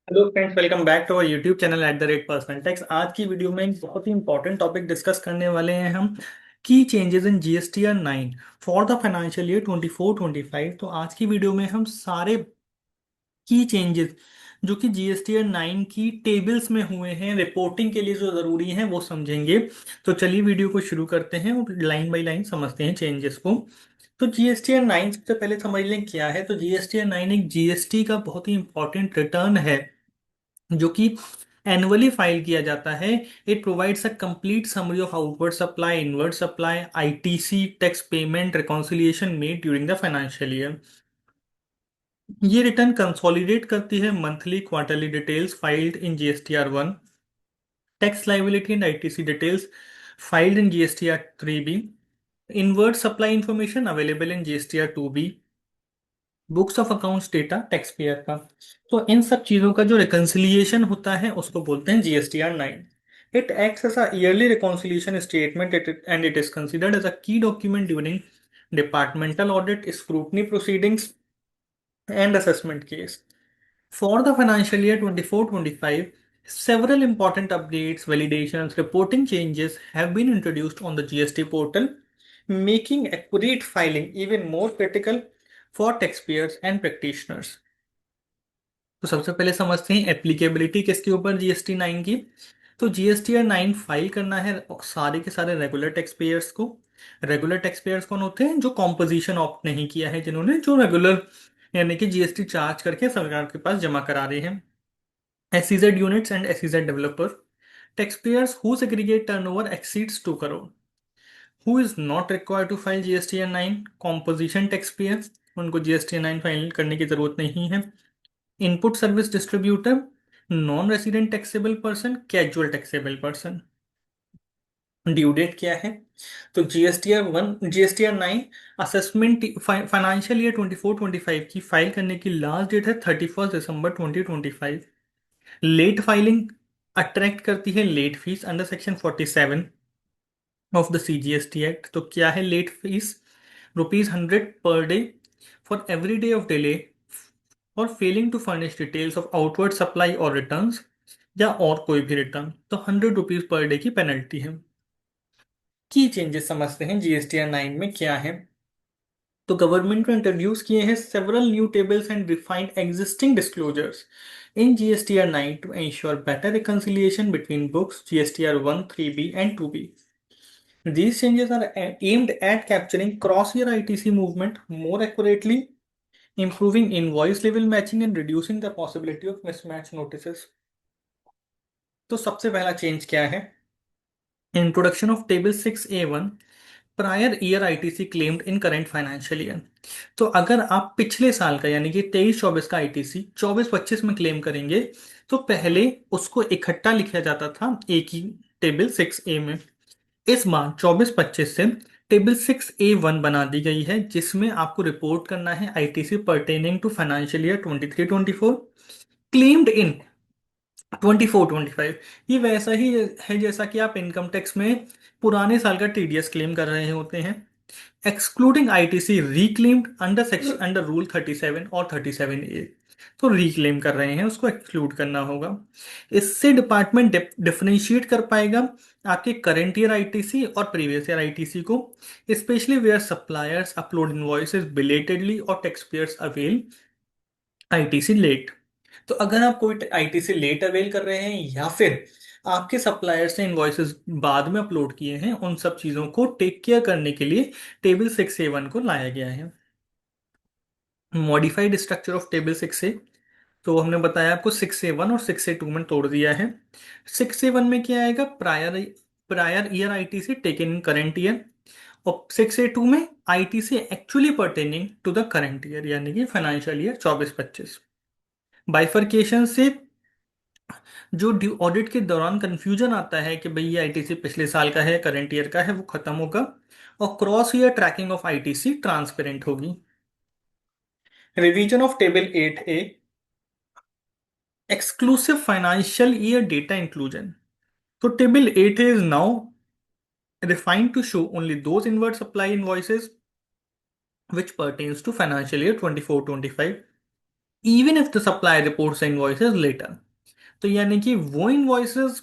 Hello friends, welcome back to our YouTube channel @personal tax. आज की video में एक बहुत ही इंपॉर्टेंट टॉपिक डिस्कस करने वाले हैं हम। की changes in GSTR 9 for the financial year 24-25। तो आज की वीडियो में हम सारे की चेंजेस जो कि GSTR 9 की टेबल्स में हुए हैं रिपोर्टिंग के लिए जो ज़रूरी हैं वो समझेंगे। तो चलिए वीडियो को शुरू करते हैं और लाइन बाय लाइन समझते हैं चेंजेस को। तो GSTR 9 सबसे पहले समझ लें क्या है। तो GSTR 9 एक जीएसटी का बहुत ही इंपॉर्टेंट रिटर्न है जो कि एनुअली फाइल किया जाता है। It provides a complete summary of outward supply, inward supply, ITC, tax payment, reconciliation made during the financial year. ये रिटर्न कंसोलिडेट करती है monthly quarterly details filed in GSTR 1, tax liability and ITC details filed in GSTR 3B, inward supply information available in GSTR 2B, books of accounts data tax payer का। तो इन सब चीज़ों का जो reconciliation होता है उसको बोलते हैं GSTR 9। It acts as a yearly reconciliation statement and it is considered as a key document during departmental audit, scrutiny proceedings and assessment case. For the financial year 24-25, several important updates, validations, reporting changes have been introduced on the GST portal, making accurate filing even more critical for taxpayers and practitioners. तो सबसे पहले समझते हैं applicability किसके ऊपर GST 9 की। तो GSTR 9 file करना है सारे के सारे रेगुलर टैक्स पेयर्स को। रेगुलर टैक्स पेयर्स कौन होते हैं? जो कॉम्पोजिशन ऑप्ट नहीं किया है, जिन्होंने जो रेगुलर यानी कि जीएसटी चार्ज करके सरकार के पास जमा करा रहे हैं। SEZ units and SEZ developer, taxpayers whose aggregate turnover exceeds 2 crore, who is not required to file GSTR 9, composition taxpayer, उनको GSTR 9 फाइल करने की जरूरत नहीं है। Input service distributor, non resident taxable person, casual taxable person. Due date क्या है? तो GSTR 9 assessment financial year 24-25 की फाइल करने की लास्ट डेट है 31 दिसंबर 2025। लेट फाइलिंग अट्रैक्ट करती है late fee under section 47 of the CGST act. तो क्या है late fee? ₹100 per day for every day of delay और failing to furnish details of outward supply और रिटर्न्स, या और कोई भी रिटर्न तो ₹100 पर डे की पेनल्टी है। की चेंजेस समझते हैं GSTR 9 में क्या है। तो गवर्नमेंट ने इंट्रोड्यूस किए हैं several new tables and refined existing disclosures in GSTR 9 to ensure better reconciliation between books GSTR 1, 3B and 2B. These changes are aimed at capturing cross-year ITC movement more accurately, improving invoice level matching and reducing the possibility of mismatch notices. तो सबसे पहला change क्या है? Introduction of table 6A1, prior year ITC claimed in current financial year. तो अगर आप पिछले साल का यानी कि 23-24 का आईटीसी 24-25 में क्लेम करेंगे तो पहले उसको इकट्ठा लिखा जाता था एक ही टेबल 6A में। इस बार 24-25 से टेबल 6A1 बना दी गई है जिसमें आपको रिपोर्ट करना है ITC pertaining to financial year 23-24 claimed in 24-25। ये वैसा ही है जैसा कि आप इनकम टैक्स में पुराने साल का टीडीएस क्लेम कर रहे होते हैं। Excluding ITC reclaimed under section under rule 37 और 37A। तो रिक्लेम कर रहे हैं उसको एक्सक्लूड करना होगा। इससे डिपार्टमेंट डिफरेंशिएट कर पाएगा आपके करंट ईयर आईटीसी और प्रीवियस ईयर आईटीसी को, especially where suppliers upload invoices belatedly और tax payers avail ITC late. तो अगर आप कोई आईटीसी लेट अवेल कर रहे हैं या फिर आपके सप्लायर्स ने इनवॉइसेस बाद में अपलोड किए हैं, उन सब चीज़ों को टेक केयर करने के लिए टेबल 6A1 को लाया गया है। Modified structure of table 6A। तो हमने बताया आपको 6A1 और 6A2 में तोड़ दिया है। 6A1 में क्या आएगा? Prior prior year ITC taken in current year, और 6A2 में ITC actually pertaining to the current year यानी कि फाइनेंशियल ईयर 24-25। बाइफरकेशन से जो ड्यू ऑडिट के दौरान कंफ्यूजन आता है कि भाई ये आईटीसी पिछले साल का है करंट ईयर का है, वो खत्म होगा और cross year tracking of ITC transparent होगी। Revision of table 8A, exclusive financial year data inclusion. तो table 8A is now refined to show only those inward supply invoices which pertains to financial year 24-25. Even if the supply reports invoices later. तो यानी कि वो invoices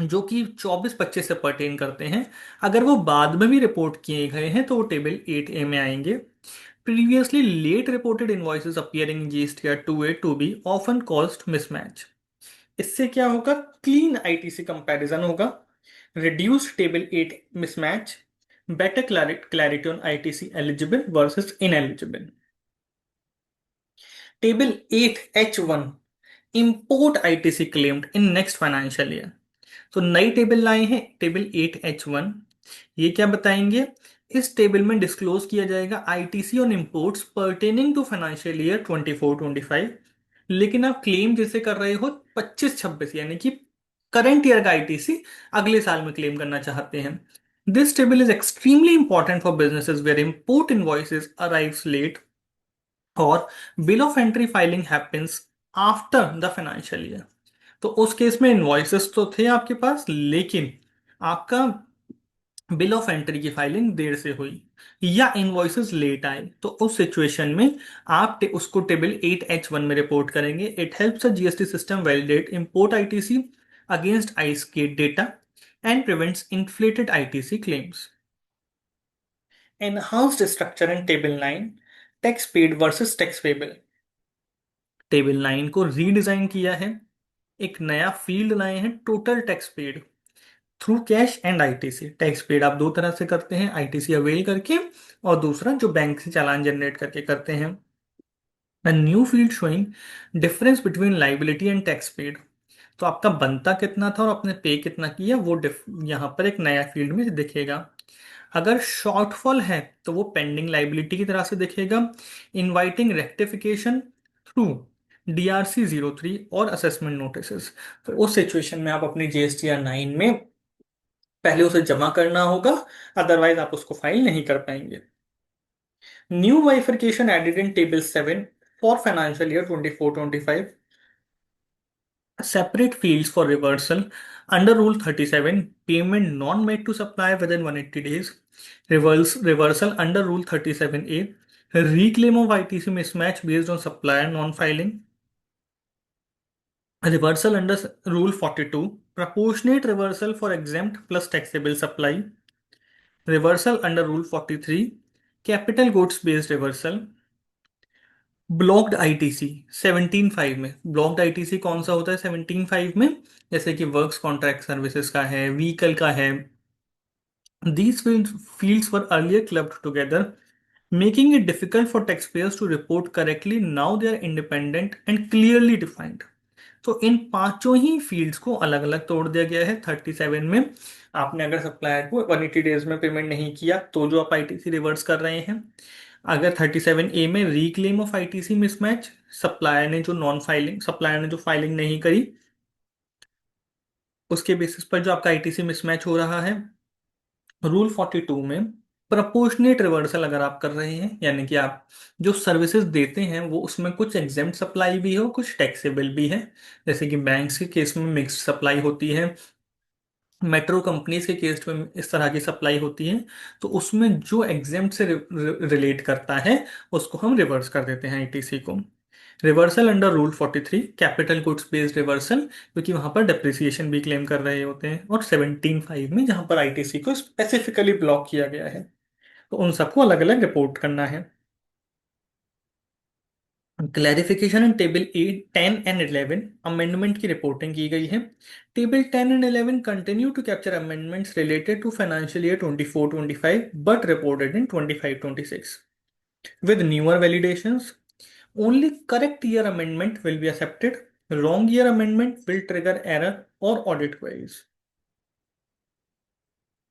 जो कि 24-25 से pertain करते हैं, अगर वो बाद में भी रिपोर्ट किए गए हैं तो वो टेबल 8A में आएंगे। Previously late reported invoices appearing in GSTR 2A 2B often caused mismatch. इससे क्या होगा? क्लीन आईटीसी कंपैरिजन होगा, reduced table 8 mismatch, better clarity on ITC eligible versus ineligible. Table 8H1 import ITC claimed in next financial year. तो नई table लाए हैं, table 8H1। ये क्या बताएंगे? इस टेबल में डिस्क्लोज किया जाएगा ITC on imports pertaining to financial year 24-25। लेकिन आप क्लेम जैसे कर रहे हो 25-26, यानी कि करंट ईयर का आईटीसी अगले साल में क्लेम करना चाहते हैं। This table is extremely important for businesses where import invoices arrives late और bill of entry filing happens after the financial year. तो उस केस में इनवॉइसेस तो थे आपके पास, लेकिन आपका बिल ऑफ एंट्री की फाइलिंग देर से हुई या इनवॉइसेस लेट आए, तो उस सिचुएशन में आप उसको टेबल 8H1 में रिपोर्ट करेंगे। It helps the GST system validate import ITC against ICEGATE data and prevents inflated ITC claims. Enhanced structure in table 9, tax paid versus tax payable. Table 9 को redesign किया है, एक नया फील्ड लाए हैं, total tax paid through cash and ITC. Tax paid आप दो तरह से करते हैं, आईटीसी अवेल करके और दूसरा जो बैंक से चालान जनरेट करके करते हैं। A new field showing difference between liability and tax paid. तो आपका बनता कितना था और आपने पे कितना किया, वो यहाँ पर एक नया फील्ड में दिखेगा। अगर शॉर्टफॉल है तो वो पेंडिंग लाइबिलिटी की तरह से दिखेगा। इनवाइटिंग रेक्टिफिकेशन थ्रू DRC 03 और असेसमेंट नोटिस। तो उस सिचुएशन में आप अपनी GSTR 9 में पहले उसे जमा करना होगा, अदरवाइज आप उसको फाइल नहीं कर पाएंगे। New bifurcation added in table 7 for financial year 24-25। Separate fields for reversal under rule 37, payment non made to supply within 180 days। Reversal under rule 37A, reclaim of ITC mismatch based on supplier non-filing। Reversal under Rule 42, proportionate reversal for exempt plus taxable supply। Reversal under Rule 43, capital goods based reversal। Blocked ITC 17(5) में। Blocked ITC कौन सा होता है 17(5) में? जैसे कि works contract services का है, व्हीकल का है। These fields were earlier clubbed together, making it difficult for taxpayers to report correctly. Now they are independent and clearly defined। तो इन पांचों ही फील्ड्स को अलग अलग तोड़ दिया गया है 37 में। आपने अगर सप्लायर को 180 डेज में पेमेंट नहीं किया तो जो आप आईटीसी रिवर्स कर रहे हैं। अगर 37A में reclaim of ITC mismatch, supplier ने जो फाइलिंग नहीं करी उसके बेसिस पर जो आपका आईटीसी मिसमैच हो रहा है। रूल 42 में प्रपोर्शनेट रिवर्सल अगर आप कर रहे हैं, यानी कि आप जो सर्विसेज देते हैं वो उसमें कुछ एग्जेम्प्ट सप्लाई भी हो, कुछ टैक्सेबल भी है। जैसे कि बैंक्स के केस में मिक्स्ड सप्लाई होती है, मेट्रो कंपनीज के केस में इस तरह की सप्लाई होती है। तो उसमें जो एग्जेम्प्ट से रिलेट करता है उसको हम रिवर्स कर देते हैं आईटीसी को। Reversal under rule 43, capital goods based reversal, क्योंकि वहां पर डेप्रिसिएशन भी क्लेम कर रहे होते हैं। और 17(5) में जहां पर आईटीसी को स्पेसिफिकली ब्लॉक किया गया है, तो उन सबको अलग अलग रिपोर्ट करना है। Clarification in table 8 10 and 11 amendment की रिपोर्टिंग की गई है। Table 10 and 11 continue to capture amendments related to financial year 24-25 but reported in 25-26 with newer validations। Only correct year amendment will be accepted, wrong year amendment will trigger error or audit queries।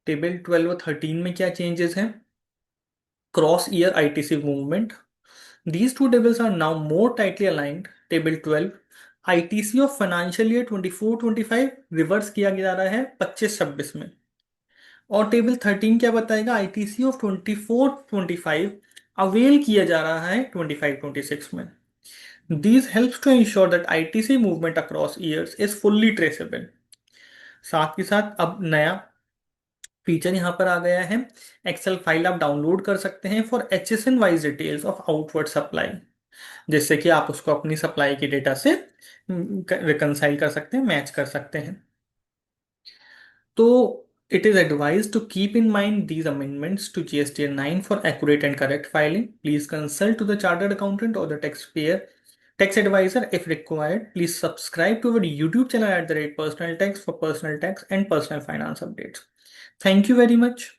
Table 12 और 13 में क्या changes हैं? Cross year ITC movement, these two tables are now more tightly aligned। Table 12 ITC of financial year 24-25 reverse किया जा रहा है 25-26 में। और टेबल 13 क्या बताएगा? आईटीसी ऑफ 24-25 अवेल किया जा रहा है 25-26 में। These helps to ensure that ITC movement across years is fully traceable। साथ के साथ अब नया फीचर यहाँ पर आ गया है, एक्सेल फाइल आप डाउनलोड कर सकते हैं for HSN wise details of outward supply. जिससे कि आप उसको अपनी सप्लाई की डेटा से रिकंसाइल कर सकते हैं, मैच कर सकते हैं। तो it is advised to keep in mind these amendments to GSTN 9 for accurate and correct filing. Please consult to the chartered accountant or the tax advisor if required. Please subscribe to our YouTube channel at the rate personal tax for personal tax and personal finance updates. Thank you very much.